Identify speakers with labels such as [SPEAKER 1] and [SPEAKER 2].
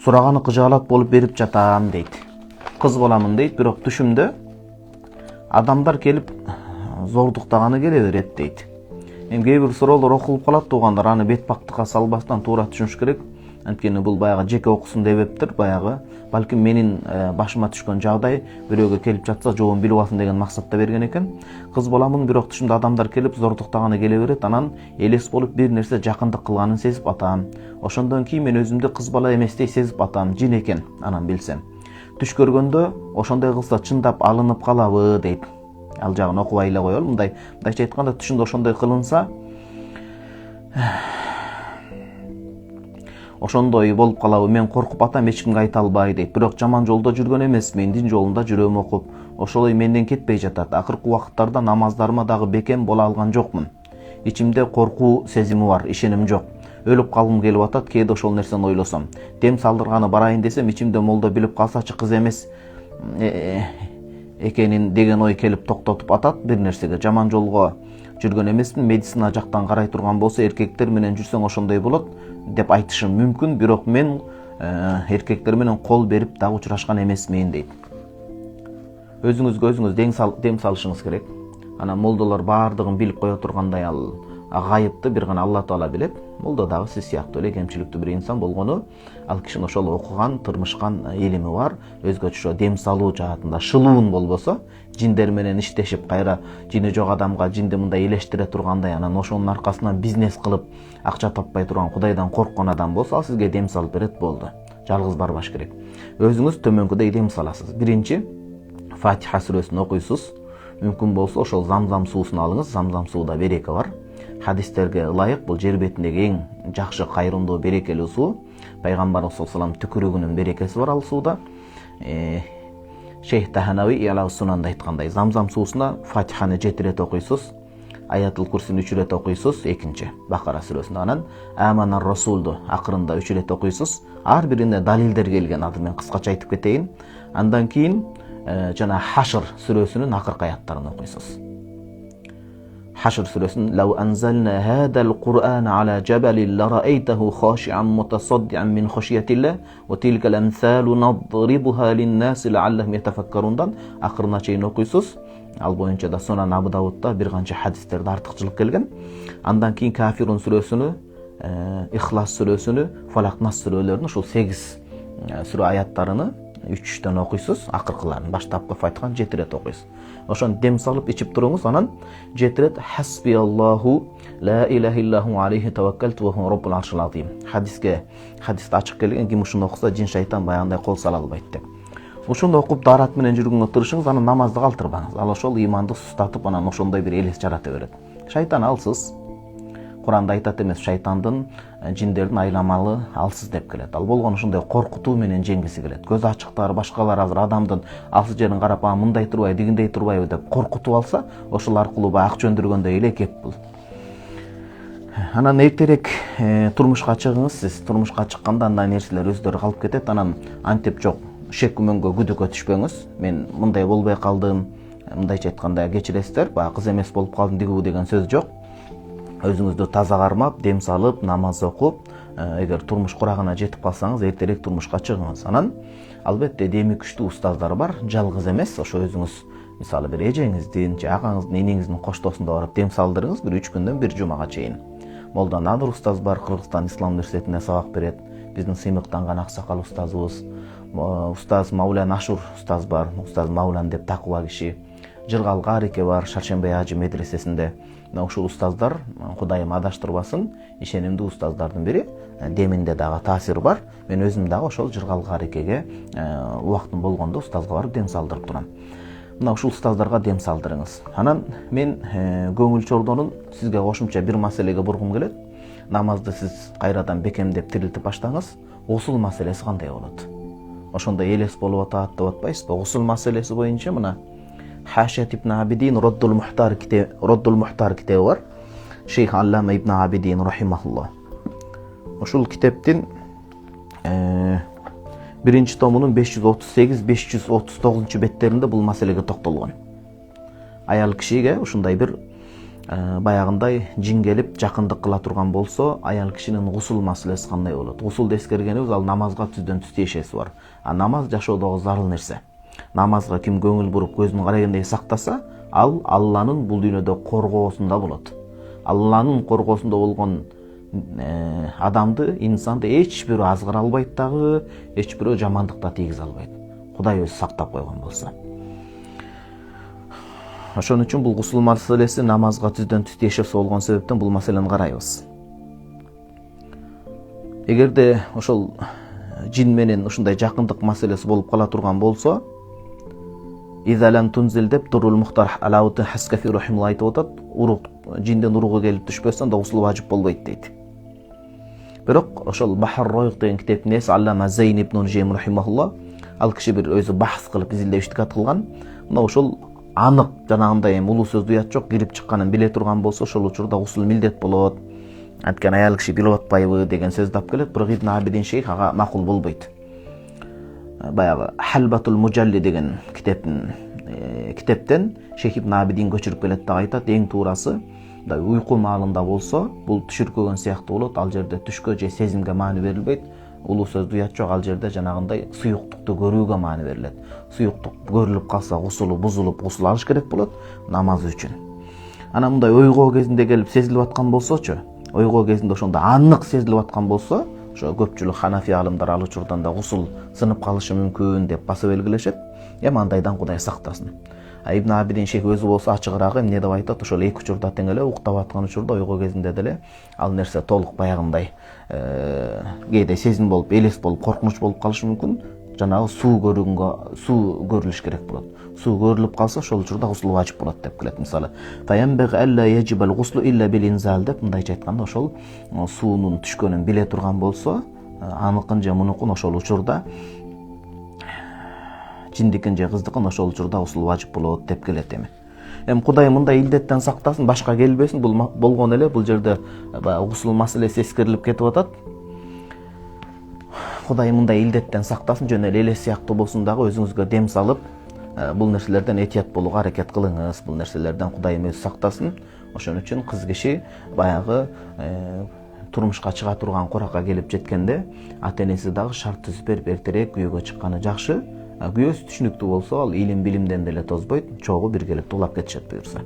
[SPEAKER 1] сураганы кыжаалат болуп берип жатам дейт. Кыз боламын дейт, бирок түшүмдө адамдар келип зордуктаганы келе берет дейт. Эми кээ бир суроолор окулуп калат туугандар, аны бет бактыкка салбастан туура түшүнүш керек. Анткени бул баягы жеке окуусун деп эптир, баягы балким менин башыма түшкөн жагдай бирөөгө келип жатса жообун билип алсын деген максатта берген экен. Кыз боламын, бирок түшүмдө адамдар келип зордуктаганы келе берет, анан элес болуп бир нерсе жакындык кылганын сезип атам. Ошондон кийин мен өзүмдү кыз бала эместей сезип атам, жин экен анан билсем. Түш көргөндө ошондой кылса чындап алынып калабы дейт. Ал жагын окубай эле коелу. Мындайча айтканда, түшүндө ошондой кылынса ошондой болуп калабы, мен коркуп атам, эч кимге айта албай дейт. Бирок жаман жолдо жүргөн эмесмин, дин жолунда жүрөм окуп, ошолой менден кетпей жатат. Акыркы убакыттарда намаздарыма дагы бекем боло алган жокмун. Ичимде коркуу сезими бар, ишеним жок. Өлүп калгым келип атат, кээде ошол нерсени ойлосом. Дем салдырганы барайын десем, ичимде молдо билип калсачы кыз эмес экенин деген ой келип токтотуп атат. Бир нерсеге жаман жолго жүргөн эмесмин, медицина жактан карай турган болсо эркектер менен жүрсөң ошондой болот деп айтышым мүмкүн, бирок мен эркектер менен кол берип дагы учурашкан эмесмин дейт. Өзүңүзгө өзүңүз дем салышыңыз керек. Анан молдолор баардыгын билип кое тургандай, ал гайыпты бир гана Алла Таала билет. Молдо дагы сиз сыяктуу эле кемчиликтүү бир инсан болгону, ал кишинин ошол окуган, тырмышкан илими бар. Өзгөчө дем салуу жаатында шылуун болбосо, жиндер менен иштешип, кайра жини жок адамга жинди мындай элештире тургандай, анан ошонун аркасынан бизнес кылып акча таппай турган, Кудайдан корккон адам болсо, ал сизге дем салып берет, болду. Жалгыз барбаш керек. Өзүңүз төмөнкүдөй дем саласыз. Биринчи Фатиха сүрөсүн окуйсуз. Мүмкүн болсо ошол замзам суусун алыңыз. Замзам сууда береке бар. Хадистерге ылайык бул жер бетиндеги эң жакшы, кайрымдуу, берекелүү суу. Пайгамбарыбыз саллаллаху алейхи түкүрүгүнүн берекеси бар ал сууда. Шейх Таханави Иялау Сунанда айткандай, замзам суусуна Фатиханы 7 рет окуйсуз, Аятул Курсини 3 рет окуйсуз, экинчи Бакара сүрөсүндө, анан Аманар Расулду акырында 3 рет окуйсуз. Ар бирине далилдер келген, аны мен кыскача айтып кетейин. Андан кийин жана Хашр сүрөсүнүн акыркы аяттарын окуйсуз. Хашр сүрөсүн «Лау анзална хадал Кур'ана ала джабалин лараэйтаху хашиан мутасаддиан мин хашиятилла ва тилкал амсалу надрибуха линнаси лааллахум ятафаккарундан» акырына чейин окуйсуз. Ал боюнча да Сунан Абу Давудда бир канча хадистерде артыкчылык келген. Андан кийин Кафирун сүрөсүнү, Ихлас сүрөсүнү, Фалак Нас сүрөлөрүнүн ушул 8 сүрө аяттарыны 3-төн окуйсуз, акыркыларын баштапкы Фатиханы 7 рет окуйсуз. Ошон дем салып ичип туруңуз, анан 7 рет хасби Аллаху ла илаха иллаху алейхи таваккалту ва хува раббул аршил азим. Хадисте ачык келген, ким ушуну окуса жин шайтан баягындай кол сала албайт деп. Ушуну окуп дарат менен жүргөнгө тырышыңыз, анан намазды калтырбаңыз. Ал ошол иманды сустатып, анан ошондой бир элес жарата берет. Шайтан алсыз. Куранда айтат эмес, шайтандын, жиндердин айламалы алсыз деп келет. Ал болгон ушундай коркутуу менен жеңгиси келет. Көз ачыктар, башкалар азыр адамдын алсыз жерин карап, мындай турбай, дигиндей турбайбы деп коркутуп алса, ошол аркылуу ак жөндүргөндөй эле кеп бул. Анан эртерээк турмушка чыгыңыз. Сиз турмушка чыкканда андай нерселер өздөрү калып кетет. Анан антип жок, шек күмөнгө, күдүккө түшпөңүз. Мен мындай болбой калдым, мындайча айтканда кечиресиздер, баягы кыз эмес болуп калдым деген сөз жок. Өзүңүздү таза кармап, дем салып, намаз окуп, эгер турмуш курагына жетип калсаңыз, эртерээк турмушка чыгыңыз. Анан албетте деми күчтүү устаздар бар, жалгыз эмес. Ошо өзүңүз мисалы бир эжеңиздин, же агаңыздын, энеңиздин коштоосунда барып дем салдырыңыз, бир 3 күндөн бир жумага чейин. Молда Надыр устаз бар, Кыргызстан Ислам университетинде сабак берет. Биздин сыймыктанган аксакал устазыбыз, устаз Маулан Ашур устаз бар, устаз Маулан деп такыба киши. Жыргал Карике бар, Шаршембай ажы медресесинде. Ушул устаздар, Кудайым адаштырбасын, ишенимдүү устаздардын бири. Деминде дагы таасир бар. Мен өзүм дагы ошол Жыргал Карикеге убактым болгондо устазга барып дем салдырып турам. Мына ушул устаздарга дем салдырыңыз. Анан мен көңүл чордонун сизге кошумча бир маселеге бургум келет. Намазды сиз кайрадан бекемдеп тирилтип баштаңыз. Гусул маселеси кандай болот? Ошондой элес болуп атат деп атпайсызбы? Гусул маселеси боюнча мына Хашият ибн Абидин Роддул Мухтар китеби бар. Шейх Аллама ибн Абидин рахимахуллах. Ушул китептин биринчи томунун 538-539 беттеринде бул маселеге токтолгон. Аял кишиге ушундай бир баягындай жин келип жакындык кыла турган болсо, аял кишинин гусул маселеси кандай болот? Гусулду эскергенибиз, ал намазга түздөн түз тиешеси бар. А намаз жашоодогу зарыл нерсе. Намазга ким көңүл буруп көзүн карагандай сактаса, ал Алланын бул дүйнөдө коргоосунда болот. Алланын коргоосунда болгон адамды, инсанды эч бирөө азгыра албайт дагы, эч бирөө жамандык да тийгизе албайт. Кудай өзү сактап койгон болсо. Ошон үчүн бул гусул маселеси намазга түздөн түз тиешеси болгон себептен бул маселени карайбыз. Эгерде ошол жин менен ушундай жакындык маселеси болуп кала турган болсо, изалам тунзил деп Турул Мухтар Алаут Хаскафи рахималлах айтып атат, урук жинден уругу келип түшпөсө анда гусул важип болбойт дейт. Бирок ошол Бахар Ройх деген китептин ээси Аллама Зейн ибн Нужейм рахимахуллах, ал киши бир өзү бахс кылып изилдеп иштикат кылган. Мына ошол анык жанагындай улуу сөз уят жок, кирип чыкканын биле турган болсо, ошол учурда гусул милдет болот. Анткени аял киши билип атпайбы деген сөздү алып келет, бирок Ибн Абидин шейх ага макул болбойт. Баягы Халбатул Мужалли деген китептен Шейх Ибн Абидин көчүрүп келет да айтат, эң туурасы уйку маалында болсо, бул түшүркөгөн сыяктуу болот, ал жерде түшкө же сезимге маани берилбейт. Улуу сөз уят жок, ал жерде жанагындай суюктукту көрүүгө маани берилет. Суюктук көрүлүп калса, гусулу бузулуп, гусул алыш керек болот намаз үчүн. Анан мындай ойгоо кезинде келип сезилип аткан болсочу, ойгоо кезинде ошондо анык сезилип аткан болсо, ошо көпчүлүк Ханафи алымдар ал учурдан да гусул сынып калышы мүмкүн деп баса белгилешет. Эми андайдан Кудай сактасын. Ибн Абидин шейх өзү болсо ачыгыраагы эмне деп айтат, ошол эки учурда тең эле уктап аткан учурда ойгоо кезинде деле ал нерсе толук баягындай кээде сезим болуп, элес болуп, коркунуч болуп калышы мүмкүн. Жанагы суу көрүлүш керек болот. Суу көрүлүп калса, ошол учурда гусул важип болот деп келет. Мисалы, таямбаг алла яжибал гуслу илля бил инзал деп мындайча айтканда, ошол суунун түшкөнүн биле турган болсо, аныкын же мунукун ошол учурда жиндикин же кыздыкын ошол учурда гусул важип болот деп келет эми. Кудай мындай илдеттен сактасын, башка келбесин. Бул болгон эле, бул жерде гусул маселеси эскерилип кетип атат. Кудай мындай илдеттен сактасын, жөн эле элес сыяктуу болсун дагы өзүңүзгө дем салып, бул нерселерден этият болууга аракет кылыңыз. Бул нерселерден Кудайым өзү сактасын. Ошон үчүн кыз киши баягы турмушка чыга турган куракка келип жеткенде, ата-энеси дагы шарт түзүп берип эртерээк күйөөгө чыкканы жакшы. Күйөөсү түшүнүктүү болсо, ал илим билимден деле тозбойт, чогуу биргеликте улап кетишет буюрса.